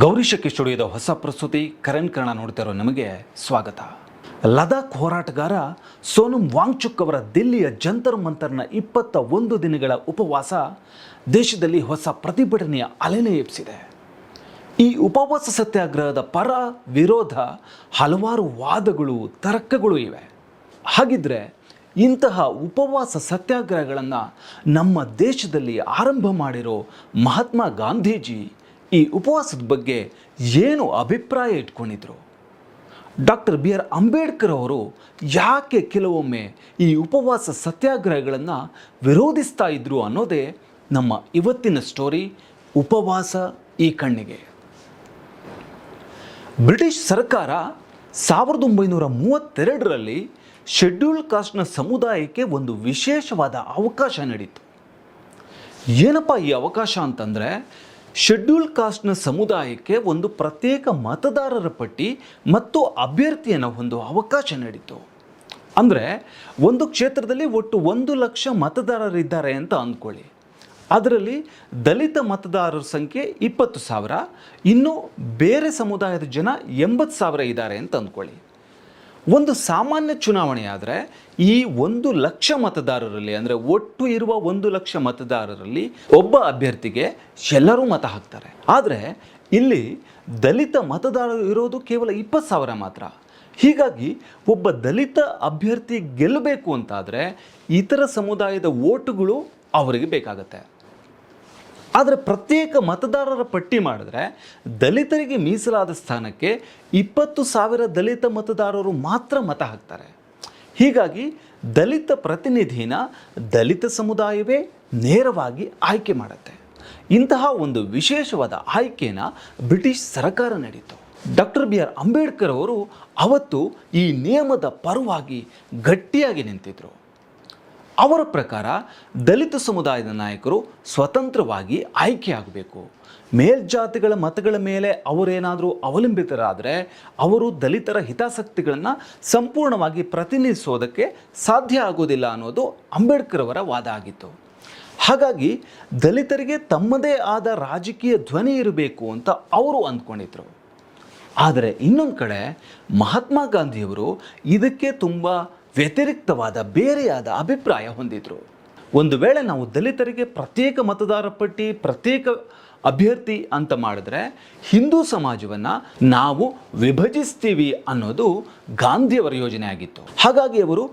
ಗೌರಿಶಕ್ಕೆ ಸ್ಟುಡಿಯೋದ ಹೊಸ ಪ್ರಸ್ತುತಿ ಕರಣ್ ಕರ್ಣ ನೋಡ್ತಾ ಇರೋ ನಮಗೆ ಸ್ವಾಗತ. ಲದಾಖ್ ಹೋರಾಟಗಾರ ಸೋನಮ್ ವಾಂಗ್ಚುಕ್ ಅವರ ದಿಲ್ಲಿಯ ಜಂತರ್ ಮಂತರ್ನ 21 ದಿನಗಳ ಉಪವಾಸ ದೇಶದಲ್ಲಿ ಹೊಸ ಪ್ರತಿಭಟನೆಯ ಅಲೆನೇ ಎಬ್ಬಿಸಿದೆ. ಈ ಉಪವಾಸ ಸತ್ಯಾಗ್ರಹದ ಪರ ವಿರೋಧ ಹಲವಾರು ವಾದಗಳು ತರ್ಕಗಳು ಇವೆ. ಹಾಗಿದ್ರೆ ಇಂತಹ ಉಪವಾಸ ಸತ್ಯಾಗ್ರಹಗಳನ್ನು ನಮ್ಮ ದೇಶದಲ್ಲಿ ಆರಂಭ ಮಾಡಿರೋ ಮಹಾತ್ಮ ಗಾಂಧೀಜಿ ಈ ಉಪವಾಸದ ಬಗ್ಗೆ ಏನು ಅಭಿಪ್ರಾಯ ಇಟ್ಕೊಂಡಿದ್ರು? ಡಾಕ್ಟರ್ BR ಅಂಬೇಡ್ಕರ್ ಅವರು ಯಾಕೆ ಕೆಲವೊಮ್ಮೆ ಈ ಉಪವಾಸ ಸತ್ಯಾಗ್ರಹಗಳನ್ನು ವಿರೋಧಿಸ್ತಾ ಇದ್ರು ಅನ್ನೋದೇ ನಮ್ಮ ಇವತ್ತಿನ ಸ್ಟೋರಿ, ಉಪವಾಸ ಈ ಕಣ್ಣಿಗೆ. ಬ್ರಿಟಿಷ್ ಸರ್ಕಾರ 1932ರಲ್ಲಿ ಶೆಡ್ಯೂಲ್ಡ್ ಕಾಸ್ಟ್ನ ಸಮುದಾಯಕ್ಕೆ ಒಂದು ವಿಶೇಷವಾದ ಅವಕಾಶ ನೀಡಿತು. ಏನಪ್ಪ ಈ ಅವಕಾಶ ಅಂತಂದರೆ, ಶೆಡ್ಯೂಲ್ಡ್ ಕಾಸ್ಟ್ನ ಸಮುದಾಯಕ್ಕೆ ಒಂದು ಪ್ರತ್ಯೇಕ ಮತದಾರರ ಪಟ್ಟಿ ಮತ್ತು ಅಭ್ಯರ್ಥಿಯನ್ನು ಒಂದು ಅವಕಾಶ ನೀಡಿತು. ಅಂದರೆ ಒಂದು ಕ್ಷೇತ್ರದಲ್ಲಿ ಒಟ್ಟು 1 ಲಕ್ಷ ಮತದಾರರಿದ್ದಾರೆ ಅಂತ ಅಂದ್ಕೊಳ್ಳಿ. ಅದರಲ್ಲಿ ದಲಿತ ಮತದಾರರ ಸಂಖ್ಯೆ 20,000, ಇನ್ನು ಬೇರೆ ಸಮುದಾಯದ ಜನ 80,000 ಇದ್ದಾರೆ ಅಂತ ಅಂದ್ಕೊಳ್ಳಿ. ಒಂದು ಸಾಮಾನ್ಯ ಚುನಾವಣೆ ಆದರೆ ಈ 1 ಲಕ್ಷ ಮತದಾರರಲ್ಲಿ, ಅಂದರೆ ಒಟ್ಟು ಇರುವ 1 ಲಕ್ಷ ಮತದಾರರಲ್ಲಿ ಒಬ್ಬ ಅಭ್ಯರ್ಥಿಗೆ ಎಲ್ಲರೂ ಮತ ಹಾಕ್ತಾರೆ. ಆದರೆ ಇಲ್ಲಿ ದಲಿತ ಮತದಾರರು ಇರೋದು ಕೇವಲ 20,000 ಮಾತ್ರ. ಹೀಗಾಗಿ ಒಬ್ಬ ದಲಿತ ಅಭ್ಯರ್ಥಿ ಗೆಲ್ಲಬೇಕು ಅಂತಾದರೆ ಇತರ ಸಮುದಾಯದ ಓಟುಗಳು ಅವರಿಗೆ ಬೇಕಾಗತ್ತೆ. ಆದರೆ ಪ್ರತ್ಯೇಕ ಮತದಾರರ ಪಟ್ಟಿ ಮಾಡಿದ್ರೆ ದಲಿತರಿಗೆ ಮೀಸಲಾದ ಸ್ಥಾನಕ್ಕೆ 20,000 ದಲಿತ ಮತದಾರರು ಮಾತ್ರ ಮತ ಹಾಕ್ತಾರೆ. ಹೀಗಾಗಿ ದಲಿತ ಪ್ರತಿನಿಧಿನ ದಲಿತ ಸಮುದಾಯವೇ ನೇರವಾಗಿ ಆಯ್ಕೆ ಮಾಡುತ್ತೆ. ಇಂತಹ ಒಂದು ವಿಶೇಷವಾದ ಆಯ್ಕೆನ ಬ್ರಿಟಿಷ್ ಸರ್ಕಾರ ನಡೆಯಿತು. ಡಾಕ್ಟರ್ BR ಅಂಬೇಡ್ಕರ್ ಅವರು ಅವತ್ತು ಈ ನಿಯಮದ ಪರವಾಗಿ ಗಟ್ಟಿಯಾಗಿ ನಿಂತಿದ್ದರು. ಅವರ ಪ್ರಕಾರ ದಲಿತ ಸಮುದಾಯದ ನಾಯಕರು ಸ್ವತಂತ್ರವಾಗಿ ಆಯ್ಕೆಯಾಗಬೇಕು. ಮೇಲ್ಜಾತಿಗಳ ಮತಗಳ ಮೇಲೆ ಅವರೇನಾದರೂ ಅವಲಂಬಿತರಾದರೆ ಅವರು ದಲಿತರ ಹಿತಾಸಕ್ತಿಗಳನ್ನು ಸಂಪೂರ್ಣವಾಗಿ ಪ್ರತಿನಿಧಿಸೋದಕ್ಕೆ ಸಾಧ್ಯ ಆಗೋದಿಲ್ಲ ಅನ್ನೋದು ಅಂಬೇಡ್ಕರ್ ಅವರ ವಾದ ಆಗಿತ್ತು. ಹಾಗಾಗಿ ದಲಿತರಿಗೆ ತಮ್ಮದೇ ಆದ ರಾಜಕೀಯ ಧ್ವನಿ ಇರಬೇಕು ಅಂತ ಅವರು ಅಂದ್ಕೊಂಡಿದ್ರು. ಆದರೆ ಇನ್ನೊಂದು ಕಡೆ ಮಹಾತ್ಮ ಗಾಂಧಿಯವರು ಇದಕ್ಕೆ ತುಂಬ ವ್ಯತಿರಿಕ್ತವಾದ ಬೇರೆಯಾದ ಅಭಿಪ್ರಾಯ ಹೊಂದಿದ್ರು. ಒಂದು ವೇಳೆ ನಾವು ದಲಿತರಿಗೆ ಪ್ರತ್ಯೇಕ ಮತದಾರ ಪಟ್ಟಿ, ಪ್ರತ್ಯೇಕ ಅಭ್ಯರ್ಥಿ ಅಂತ ಮಾಡಿದ್ರೆ ಹಿಂದೂ ಸಮಾಜವನ್ನು ನಾವು ವಿಭಜಿಸ್ತೀವಿ ಅನ್ನೋದು ಗಾಂಧಿಯವರ ಯೋಜನೆ ಆಗಿತ್ತು. ಹಾಗಾಗಿ ಅವರು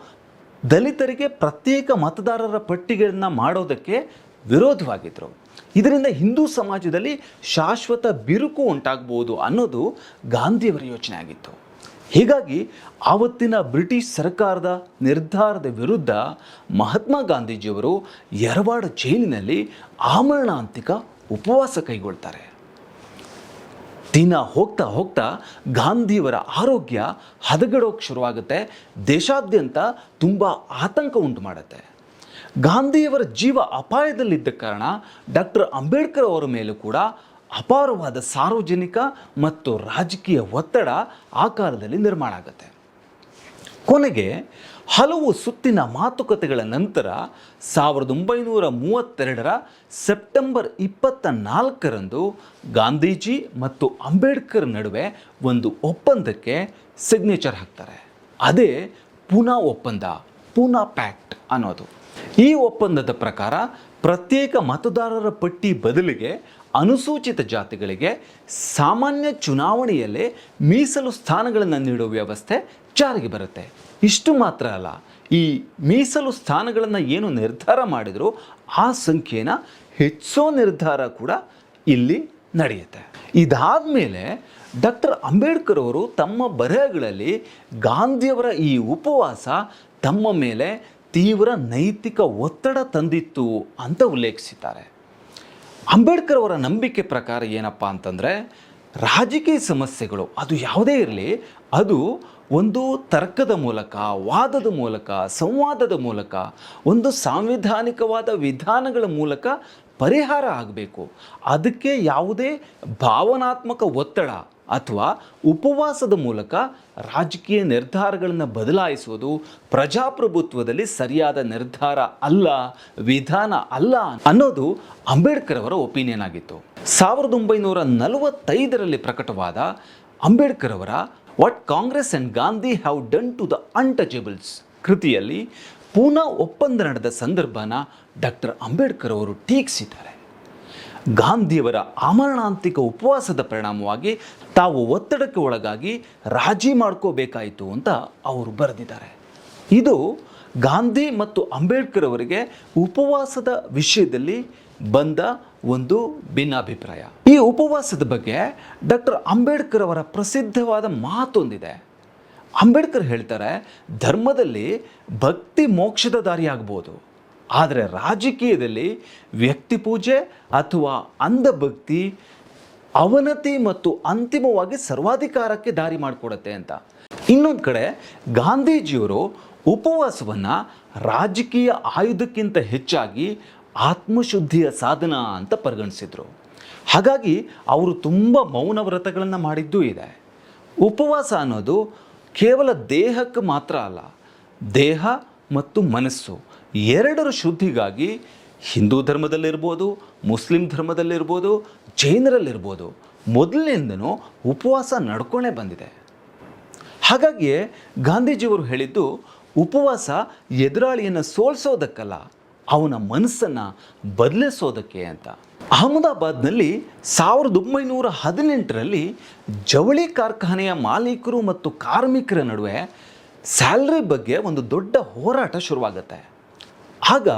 ದಲಿತರಿಗೆ ಪ್ರತ್ಯೇಕ ಮತದಾರರ ಪಟ್ಟಿಗಳನ್ನು ಮಾಡೋದಕ್ಕೆ ವಿರೋಧವಾಗಿದ್ದರು. ಇದರಿಂದ ಹಿಂದೂ ಸಮಾಜದಲ್ಲಿ ಶಾಶ್ವತ ಬಿರುಕು ಉಂಟಾಗ್ಬೋದು ಅನ್ನೋದು ಗಾಂಧಿಯವರ ಯೋಚನೆ ಆಗಿತ್ತು. ಹೀಗಾಗಿ ಆವತ್ತಿನ ಬ್ರಿಟಿಷ್ ಸರ್ಕಾರದ ನಿರ್ಧಾರದ ವಿರುದ್ಧ ಮಹಾತ್ಮ ಗಾಂಧೀಜಿಯವರು ಯರವಾಡ ಜೈಲಿನಲ್ಲಿ ಆಮರಣಾಂತಿಕ ಉಪವಾಸ ಕೈಗೊಳ್ತಾರೆ. ದಿನ ಹೋಗ್ತಾ ಹೋಗ್ತಾ ಗಾಂಧಿಯವರ ಆರೋಗ್ಯ ಹದಗೆಡೋಕ್ಕೆ ಶುರುವಾಗುತ್ತೆ. ದೇಶಾದ್ಯಂತ ತುಂಬ ಆತಂಕ ಉಂಟು ಮಾಡುತ್ತೆ. ಗಾಂಧಿಯವರ ಜೀವ ಅಪಾಯದಲ್ಲಿದ್ದ ಕಾರಣ ಡಾಕ್ಟರ್ ಅಂಬೇಡ್ಕರ್ ಅವರ ಮೇಲೂ ಕೂಡ ಅಪಾರವಾದ ಸಾರ್ವಜನಿಕ ಮತ್ತು ರಾಜಕೀಯ ಒತ್ತಡ ಆ ಕಾಲದಲ್ಲಿ ನಿರ್ಮಾಣ ಆಗುತ್ತೆ. ಕೊನೆಗೆ ಹಲವು ಸುತ್ತಿನ ಮಾತುಕತೆಗಳ ನಂತರ 1932ರ ಸೆಪ್ಟೆಂಬರ್ 24ರಂದು ಗಾಂಧೀಜಿ ಮತ್ತು ಅಂಬೇಡ್ಕರ್ ನಡುವೆ ಒಂದು ಒಪ್ಪಂದಕ್ಕೆ ಸಿಗ್ನೇಚರ್ ಹಾಕ್ತಾರೆ. ಅದೇ ಪೂನಾ ಒಪ್ಪಂದ, ಪೂನಾ ಪ್ಯಾಕ್ಟ್ ಅನ್ನೋದು. ಈ ಒಪ್ಪಂದದ ಪ್ರಕಾರ ಪ್ರತ್ಯೇಕ ಮತದಾರರ ಪಟ್ಟಿ ಬದಲಿಗೆ ಅನುಸೂಚಿತ ಜಾತಿಗಳಿಗೆ ಸಾಮಾನ್ಯ ಚುನಾವಣೆಯಲ್ಲೇ ಮೀಸಲು ಸ್ಥಾನಗಳನ್ನು ನೀಡುವ ವ್ಯವಸ್ಥೆ ಜಾರಿಗೆ ಬರುತ್ತೆ. ಇಷ್ಟು ಮಾತ್ರ ಅಲ್ಲ, ಈ ಮೀಸಲು ಸ್ಥಾನಗಳನ್ನು ಏನು ನಿರ್ಧಾರ ಮಾಡಿದರೂ ಆ ಸಂಖ್ಯೆನ ಹೆಚ್ಚಿಸೋ ನಿರ್ಧಾರ ಕೂಡ ಇಲ್ಲಿ ನಡೆಯುತ್ತೆ. ಇದಾದ ಮೇಲೆ ಡಾಕ್ಟರ್ ಅಂಬೇಡ್ಕರ್ ಅವರು ತಮ್ಮ ಬರಹಗಳಲ್ಲಿ ಗಾಂಧಿಯವರ ಈ ಉಪವಾಸ ತಮ್ಮ ಮೇಲೆ ತೀವ್ರ ನೈತಿಕ ಒತ್ತಡ ತಂದಿತ್ತು ಅಂತ ಉಲ್ಲೇಖಿಸಿದ್ದಾರೆ. ಅಂಬೇಡ್ಕರ್ ಅವರ ನಂಬಿಕೆ ಪ್ರಕಾರ ಏನಪ್ಪ ಅಂತಂದರೆ, ರಾಜಕೀಯ ಸಮಸ್ಯೆಗಳು ಅದು ಯಾವುದೇ ಇರಲಿ, ಅದು ಒಂದು ತರ್ಕದ ಮೂಲಕ, ವಾದದ ಮೂಲಕ, ಸಂವಾದದ ಮೂಲಕ, ಒಂದು ಸಾಂವಿಧಾನಿಕವಾದ ವಿಧಾನಗಳ ಮೂಲಕ ಪರಿಹಾರ ಆಗಬೇಕು. ಅದಕ್ಕೆ ಯಾವುದೇ ಭಾವನಾತ್ಮಕ ಒತ್ತಡ ಅಥವಾ ಉಪವಾಸದ ಮೂಲಕ ರಾಜಕೀಯ ನಿರ್ಧಾರಗಳನ್ನು ಬದಲಾಯಿಸುವುದು ಪ್ರಜಾಪ್ರಭುತ್ವದಲ್ಲಿ ಸರಿಯಾದ ನಿರ್ಧಾರ ಅಲ್ಲ, ವಿಧಾನ ಅಲ್ಲ ಅನ್ನೋದು ಅಂಬೇಡ್ಕರ್ ಅವರ ಒಪಿನಿಯನ್ ಆಗಿತ್ತು. 1945ರಲ್ಲಿ ಪ್ರಕಟವಾದ ಅಂಬೇಡ್ಕರ್ ಅವರ what Congress and Gandhi have done to the untouchables ಕೃತಿಯಲ್ಲಿ ಪೂನಾ ಒಪ್ಪಂದ ನಡೆದ ಸಂದರ್ಭನ ಡಾಕ್ಟರ್ ಅಂಬೇಡ್ಕರ್ ಅವರು ಟೀಕಿಸಿದ್ದಾರೆ. ಗಾಂಧಿಯವರ ಆಮರಣಾಂತಿಕ ಉಪವಾಸದ ಪರಿಣಾಮವಾಗಿ ತಾವು ಒತ್ತಡಕ್ಕೆ ಒಳಗಾಗಿ ರಾಜಿ ಮಾಡ್ಕೋಬೇಕಾಯಿತು ಅಂತ ಅವರು ಬರೆದಿದ್ದಾರೆ. ಇದು ಗಾಂಧಿ ಮತ್ತು ಅಂಬೇಡ್ಕರ್ ಅವರಿಗೆ ಉಪವಾಸದ ವಿಷಯದಲ್ಲಿ ಬಂದ ಒಂದು ಭಿನ್ನಾಭಿಪ್ರಾಯ. ಈ ಉಪವಾಸದ ಬಗ್ಗೆ ಡಾಕ್ಟರ್ ಅಂಬೇಡ್ಕರ್ ಅವರ ಪ್ರಸಿದ್ಧವಾದ ಮಾತೊಂದಿದೆ. ಅಂಬೇಡ್ಕರ್ ಹೇಳ್ತಾರೆ, ಧರ್ಮದಲ್ಲಿ ಭಕ್ತಿ ಮೋಕ್ಷದ ದಾರಿಯಾಗ್ಬೋದು, ಆದರೆ ರಾಜಕೀಯದಲ್ಲಿ ವ್ಯಕ್ತಿ ಪೂಜೆ ಅಥವಾ ಅಂಧಭಕ್ತಿ ಅವನತಿ ಮತ್ತು ಅಂತಿಮವಾಗಿ ಸರ್ವಾಧಿಕಾರಕ್ಕೆ ದಾರಿ ಮಾಡಿಕೊಡುತ್ತೆ ಅಂತ. ಇನ್ನೊಂದು ಕಡೆ ಗಾಂಧೀಜಿಯವರು ಉಪವಾಸವನ್ನು ರಾಜಕೀಯ ಆಯುಧಕ್ಕಿಂತ ಹೆಚ್ಚಾಗಿ ಆತ್ಮಶುದ್ಧಿಯ ಸಾಧನ ಅಂತ ಪರಿಗಣಿಸಿದರು. ಹಾಗಾಗಿ ಅವರು ತುಂಬ ಮೌನ ವ್ರತಗಳನ್ನು ಮಾಡಿದ್ದೂ ಇದೆ. ಉಪವಾಸ ಅನ್ನೋದು ಕೇವಲ ದೇಹಕ್ಕೆ ಮಾತ್ರ ಅಲ್ಲ, ದೇಹ ಮತ್ತು ಮನಸ್ಸು ಎರಡರ ಶುದ್ಧಿಗಾಗಿ ಹಿಂದೂ ಧರ್ಮದಲ್ಲಿರ್ಬೋದು, ಮುಸ್ಲಿಂ ಧರ್ಮದಲ್ಲಿರ್ಬೋದು, ಜೈನರಲ್ಲಿರ್ಬೋದು ಮೊದಲಿನಿಂದನೂ ಉಪವಾಸ ನಡ್ಕೊಂಡೇ ಬಂದಿದೆ. ಹಾಗಾಗಿಯೇ ಗಾಂಧೀಜಿಯವರು ಹೇಳಿದ್ದು ಉಪವಾಸ ಎದುರಾಳಿಯನ್ನು ಸೋಲಿಸೋದಕ್ಕಲ್ಲ, ಅವನ ಮನಸ್ಸನ್ನು ಬದಲಿಸೋದಕ್ಕೆ ಅಂತ. ಅಹಮದಾಬಾದ್ನಲ್ಲಿ 1918ರಲ್ಲಿ ಜವಳಿ ಕಾರ್ಖಾನೆಯ ಮಾಲೀಕರು ಮತ್ತು ಕಾರ್ಮಿಕರ ನಡುವೆ ಸ್ಯಾಲ್ರಿ ಬಗ್ಗೆ ಒಂದು ದೊಡ್ಡ ಹೋರಾಟ ಶುರುವಾಗುತ್ತೆ. ಆಗ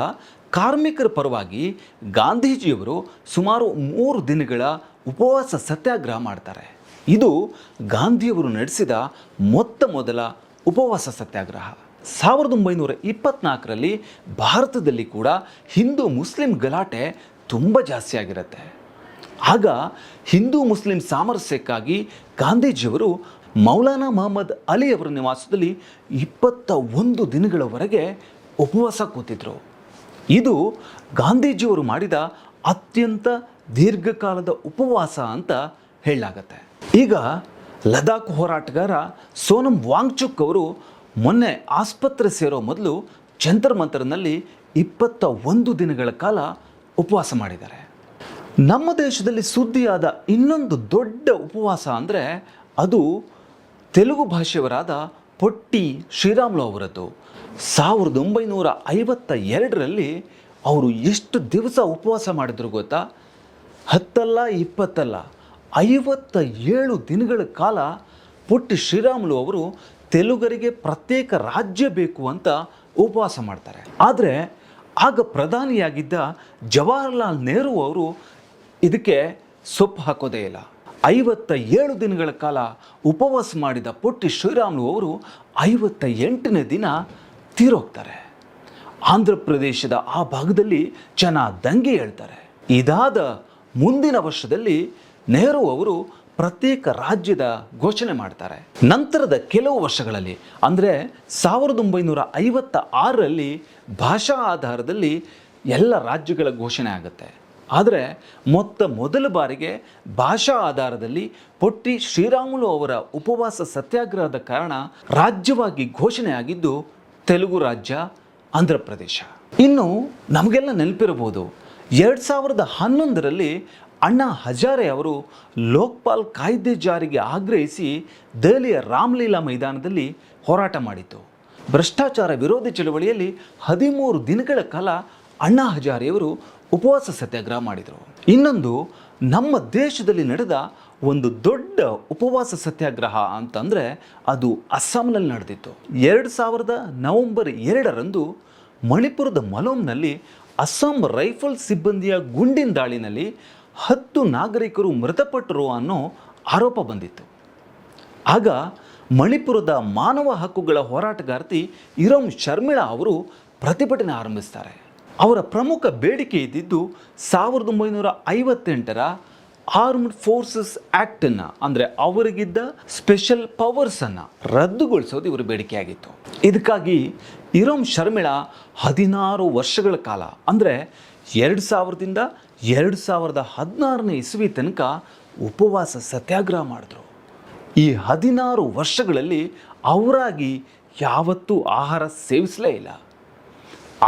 ಕಾರ್ಮಿಕರ ಪರವಾಗಿ ಗಾಂಧೀಜಿಯವರು ಸುಮಾರು 3 ದಿನಗಳ ಉಪವಾಸ ಸತ್ಯಾಗ್ರಹ ಮಾಡ್ತಾರೆ. ಇದು ಗಾಂಧಿಯವರು ನಡೆಸಿದ ಮೊದಲ ಉಪವಾಸ ಸತ್ಯಾಗ್ರಹ. 1924ರಲ್ಲಿ ಭಾರತದಲ್ಲಿ ಕೂಡ ಹಿಂದೂ ಮುಸ್ಲಿಂ ಗಲಾಟೆ ತುಂಬ ಜಾಸ್ತಿ ಆಗಿರುತ್ತೆ. ಆಗ ಹಿಂದೂ ಮುಸ್ಲಿಂ ಸಾಮರಸ್ಯಕ್ಕಾಗಿ ಗಾಂಧೀಜಿಯವರು ಮೌಲಾನಾ ಮಹಮ್ಮದ್ ಅಲಿ ಅವರ ನಿವಾಸದಲ್ಲಿ 21 ದಿನಗಳವರೆಗೆ ಉಪವಾಸ ಕೂತಿದ್ರು. ಇದು ಗಾಂಧೀಜಿಯವರು ಮಾಡಿದ ಅತ್ಯಂತ ದೀರ್ಘಕಾಲದ ಉಪವಾಸ ಅಂತ ಹೇಳಲಾಗತ್ತೆ. ಈಗ ಲದಾಖ್ ಹೋರಾಟಗಾರ ಸೋನಂ ವಾಂಗ್ಚುಕ್ ಅವರು ಮೊನ್ನೆ ಆಸ್ಪತ್ರೆ ಸೇರೋ ಮೊದಲು ಜಂತರ್ ಮಂತರ್ನಲ್ಲಿ 21 ದಿನಗಳ ಕಾಲ ಉಪವಾಸ ಮಾಡಿದ್ದಾರೆ. ನಮ್ಮ ದೇಶದಲ್ಲಿ ಸುದ್ದಿಯಾದ ಇನ್ನೊಂದು ದೊಡ್ಡ ಉಪವಾಸ ಅಂದರೆ ಅದು ತೆಲುಗು ಭಾಷೆಯವರಾದ ಪೊಟ್ಟಿ ಶ್ರೀರಾಮುಲು ಅವರದ್ದು. 1952ರಲ್ಲಿ ಅವರು ಎಷ್ಟು ದಿವಸ ಉಪವಾಸ ಮಾಡಿದ್ರು ಗೊತ್ತಾ? 10 ಅಲ್ಲ 20 ಅಲ್ಲ 57 ದಿನಗಳ ಕಾಲ ಪೊಟ್ಟಿ ಶ್ರೀರಾಮುಲು ಅವರು ತೆಲುಗರಿಗೆ ಪ್ರತ್ಯೇಕ ರಾಜ್ಯ ಬೇಕು ಅಂತ ಉಪವಾಸ ಮಾಡ್ತಾರೆ. ಆದರೆ ಆಗ ಪ್ರಧಾನಿಯಾಗಿದ್ದ ಜವಾಹರ್ಲಾಲ್ ನೆಹರು ಅವರು ಇದಕ್ಕೆ ಸೊಪ್ಪು ಹಾಕೋದೇ ಇಲ್ಲ. 57 ದಿನಗಳ ಕಾಲ ಉಪವಾಸ ಮಾಡಿದ ಪೊಟ್ಟಿ ಶ್ರೀರಾಮುಲು ಅವರು 58ನೇ ದಿನ ತೀರೋಗ್ತಾರೆ. ಆಂಧ್ರ ಪ್ರದೇಶದ ಆ ಭಾಗದಲ್ಲಿ ಜನ ದಂಗೆ ಹೇಳ್ತಾರೆ. ಇದಾದ ಮುಂದಿನ ವರ್ಷದಲ್ಲಿ ನೆಹರು ಅವರು ಪ್ರತ್ಯೇಕ ರಾಜ್ಯದ ಘೋಷಣೆ ಮಾಡ್ತಾರೆ. ನಂತರದ ಕೆಲವು ವರ್ಷಗಳಲ್ಲಿ ಅಂದರೆ 1956ರಲ್ಲಿ ಭಾಷಾ ಆಧಾರದಲ್ಲಿ ಎಲ್ಲ ರಾಜ್ಯಗಳ ಘೋಷಣೆ ಆಗುತ್ತೆ. ಆದರೆ ಮೊದಲ ಬಾರಿಗೆ ಭಾಷಾ ಆಧಾರದಲ್ಲಿ ಪೊಟ್ಟಿ ಶ್ರೀರಾಮುಲು ಅವರ ಉಪವಾಸ ಸತ್ಯಾಗ್ರಹದ ಕಾರಣ ರಾಜ್ಯವಾಗಿ ಘೋಷಣೆಯಾಗಿದ್ದು ತೆಲುಗು ರಾಜ್ಯ ಆಂಧ್ರ ಪ್ರದೇಶ. ಇನ್ನು ನಮಗೆಲ್ಲ ನೆನಪಿರಬಹುದು, 2011ರಲ್ಲಿ ಅಣ್ಣಾ ಹಜಾರೆ ಅವರು ಲೋಕ್ಪಾಲ್ ಕಾಯ್ದೆ ಜಾರಿಗೆ ಆಗ್ರಹಿಸಿ ದೆಹಲಿಯ ರಾಮಲೀಲಾ ಮೈದಾನದಲ್ಲಿ ಹೋರಾಟ ಮಾಡಿತು. ಭ್ರಷ್ಟಾಚಾರ ವಿರೋಧಿ ಚಳವಳಿಯಲ್ಲಿ 13 ದಿನಗಳ ಕಾಲ ಅಣ್ಣಾ ಹಜಾರೆಯವರು ಉಪವಾಸ ಸತ್ಯಾಗ್ರಹ ಮಾಡಿದರು. ಇನ್ನೊಂದು ನಮ್ಮ ದೇಶದಲ್ಲಿ ನಡೆದ ಒಂದು ದೊಡ್ಡ ಉಪವಾಸ ಸತ್ಯಾಗ್ರಹ ಅಂತಂದರೆ ಅದು ಅಸ್ಸಾಂನಲ್ಲಿ ನಡೆದಿತ್ತು. 2000 ನವೆಂಬರ್ 2ರಂದು ಮಣಿಪುರದ ಮಲೋಮ್ನಲ್ಲಿ ಅಸ್ಸಾಂ ರೈಫಲ್ ಸಿಬ್ಬಂದಿಯ ಗುಂಡಿನ ದಾಳಿನಲ್ಲಿ 10 ನಾಗರಿಕರು ಮೃತಪಟ್ಟರು ಅನ್ನೋ ಆರೋಪ ಬಂದಿತ್ತು. ಆಗ ಮಣಿಪುರದ ಮಾನವ ಹಕ್ಕುಗಳ ಹೋರಾಟಗಾರ್ತಿ ಇರೋಮ್ ಶರ್ಮಿಳಾ ಅವರು ಪ್ರತಿಭಟನೆ ಆರಂಭಿಸ್ತಾರೆ. ಅವರ ಪ್ರಮುಖ ಬೇಡಿಕೆ ಇದ್ದಿದ್ದು 1958ರ ಆರ್ಮ್ಡ್ ಫೋರ್ಸಸ್ ಆ್ಯಕ್ಟನ್ನು, ಅಂದರೆ ಅವರಿಗಿದ್ದ ಸ್ಪೆಷಲ್ ಪವರ್ಸನ್ನು ರದ್ದುಗೊಳಿಸೋದು ಇವರ ಬೇಡಿಕೆಯಾಗಿತ್ತು. ಇದಕ್ಕಾಗಿ ಇರೋಮ್ ಶರ್ಮಿಳಾ 16 ವರ್ಷಗಳ ಕಾಲ ಅಂದರೆ 2000ರಿಂದ 2016ನೇ ಇಸ್ವಿ ತನಕ ಉಪವಾಸ ಸತ್ಯಾಗ್ರಹ ಮಾಡಿದ್ರು. ಈ 16 ವರ್ಷಗಳಲ್ಲಿ ಅವರಾಗಿ ಯಾವತ್ತೂ ಆಹಾರ ಸೇವಿಸಲೇ ಇಲ್ಲ.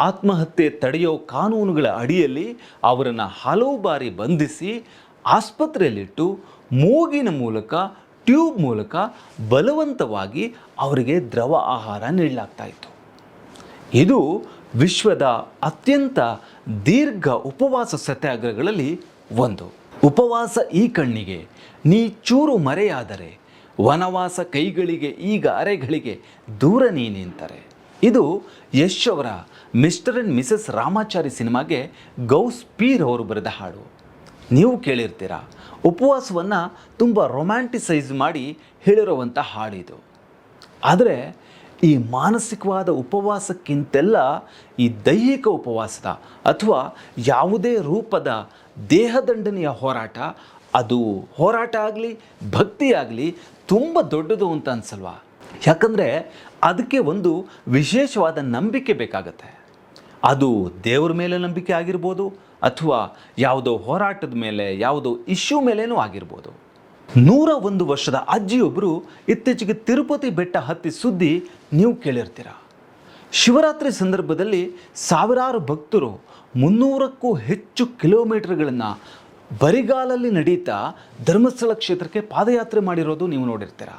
ಆತ್ಮಹತ್ಯೆ ತಡೆಯೋ ಕಾನೂನುಗಳ ಅಡಿಯಲ್ಲಿ ಅವರನ್ನು ಹಲವು ಬಾರಿ ಬಂಧಿಸಿ ಆಸ್ಪತ್ರೆಯಲ್ಲಿಟ್ಟು ಮೂಗಿನ ಮೂಲಕ ಟ್ಯೂಬ್ ಮೂಲಕ ಬಲವಂತವಾಗಿ ಅವರಿಗೆ ದ್ರವ ಆಹಾರ ನೀಡಲಾಗ್ತಾ ಇತ್ತು. ಇದು ವಿಶ್ವದ ಅತ್ಯಂತ ದೀರ್ಘ ಉಪವಾಸ ಸತ್ಯಾಗ್ರಹಗಳಲ್ಲಿ ಒಂದು. ಉಪವಾಸ ಈ ಕಣ್ಣಿಗೆ ನೀ ಚೂರು ಮರೆಯಾದರೆ, ವನವಾಸ ಕೈಗಳಿಗೆ ಈಗ ಅರೆಗಳಿಗೆ ದೂರ ನೀ ನಿಂತರೆ. ಇದು ಯಶ್ ಅವರ ಮಿಸ್ಟರ್ ಆ್ಯಂಡ್ ಮಿಸಸ್ ರಾಮಾಚಾರಿ ಸಿನಿಮಾಗೆ ಗೌಸ್ ಪೀರ್ ಅವರು ಬರೆದ ಹಾಡು. ನೀವು ಕೇಳಿರ್ತೀರ, ಉಪವಾಸವನ್ನು ತುಂಬ ರೊಮ್ಯಾಂಟಿಸೈಸ್ ಮಾಡಿ ಹೇಳಿರುವಂಥ ಹಾಡಿದು. ಆದರೆ ಈ ಮಾನಸಿಕವಾದ ಉಪವಾಸಕ್ಕಿಂತೆಲ್ಲ ಈ ದೈಹಿಕ ಉಪವಾಸದ ಅಥವಾ ಯಾವುದೇ ರೂಪದ ದೇಹದಂಡನೆಯ ಹೋರಾಟ, ಅದು ಹೋರಾಟ ಆಗಲಿ ಭಕ್ತಿ ಆಗಲಿ ತುಂಬ ದೊಡ್ಡದು ಅಂತ ಅನ್ಸಲ್ವಾ? ಯಾಕಂದರೆ ಅದಕ್ಕೆ ಒಂದು ವಿಶೇಷವಾದ ನಂಬಿಕೆ ಬೇಕಾಗತ್ತೆ. ಅದು ದೇವ್ರ ಮೇಲೆ ನಂಬಿಕೆ ಆಗಿರ್ಬೋದು, ಅಥವಾ ಯಾವುದೋ ಹೋರಾಟದ ಮೇಲೆ, ಯಾವುದೋ ಇಶ್ಯೂ ಮೇಲೇನೂ ಆಗಿರ್ಬೋದು. 101 ವರ್ಷದ ಅಜ್ಜಿಯೊಬ್ಬರು ಇತ್ತೀಚೆಗೆ ತಿರುಪತಿ ಬೆಟ್ಟ ಹತ್ತಿ ಸುದ್ದಿ ನೀವು ಕೇಳಿರ್ತೀರ. ಶಿವರಾತ್ರಿ ಸಂದರ್ಭದಲ್ಲಿ ಸಾವಿರಾರು ಭಕ್ತರು 300ಕ್ಕೂ ಹೆಚ್ಚು ಕಿಲೋಮೀಟರ್ಗಳನ್ನು ಬರಿಗಾಲಲ್ಲಿ ನಡೀತಾ ಧರ್ಮಸ್ಥಳ ಕ್ಷೇತ್ರಕ್ಕೆ ಪಾದಯಾತ್ರೆ ಮಾಡಿರೋದು ನೀವು ನೋಡಿರ್ತೀರ.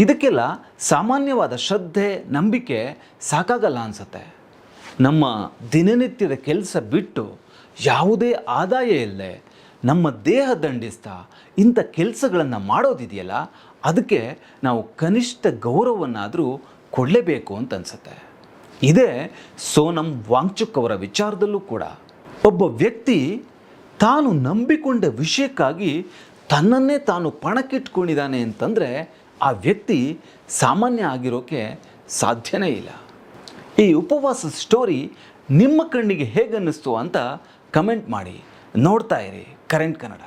ಇದಕ್ಕೆಲ್ಲ ಸಾಮಾನ್ಯವಾದ ಶ್ರದ್ಧೆ, ನಂಬಿಕೆ ಸಾಕಾಗಲ್ಲ ಅನಿಸುತ್ತೆ. ನಮ್ಮ ದಿನನಿತ್ಯದ ಕೆಲಸ ಬಿಟ್ಟು ಯಾವುದೇ ಆದಾಯ ಇಲ್ಲದೆ ನಮ್ಮ ದೇಹ ದಂಡಿಸ್ತಾ ಇಂಥ ಕೆಲಸಗಳನ್ನು ಮಾಡೋದಿದೆಯಲ್ಲ, ಅದಕ್ಕೆ ನಾವು ಕನಿಷ್ಠ ಗೌರವವನ್ನಾದರೂ ಕೊಡಲೇಬೇಕು ಅಂತ ಅನಿಸುತ್ತೆ. ಇದೇ ಸೋನಮ್ ವಾಂಗ್ಚುಕ್ ಅವರ ವಿಚಾರದಲ್ಲೂ ಕೂಡ. ಒಬ್ಬ ವ್ಯಕ್ತಿ ತಾನು ನಂಬಿಕೊಂಡ ವಿಷಯಕ್ಕಾಗಿ ತನ್ನನ್ನೇ ತಾನು ಪಣಕ್ಕಿಟ್ಕೊಂಡಿದ್ದಾನೆ ಅಂತಂದರೆ ಆ ವ್ಯಕ್ತಿ ಸಾಮಾನ್ಯ ಆಗಿರೋಕ್ಕೆ ಸಾಧ್ಯನೇ ಇಲ್ಲ. ಈ ಉಪವಾಸ ಸ್ಟೋರಿ ನಿಮ್ಮ ಕಣ್ಣಿಗೆ ಹೇಗನ್ನಿಸ್ತು ಅಂತ ಕಮೆಂಟ್ ಮಾಡಿ. ನೋಡ್ತಾ ಇರಿ ಕರೆಂಟ್ ಕನ್ನಡ.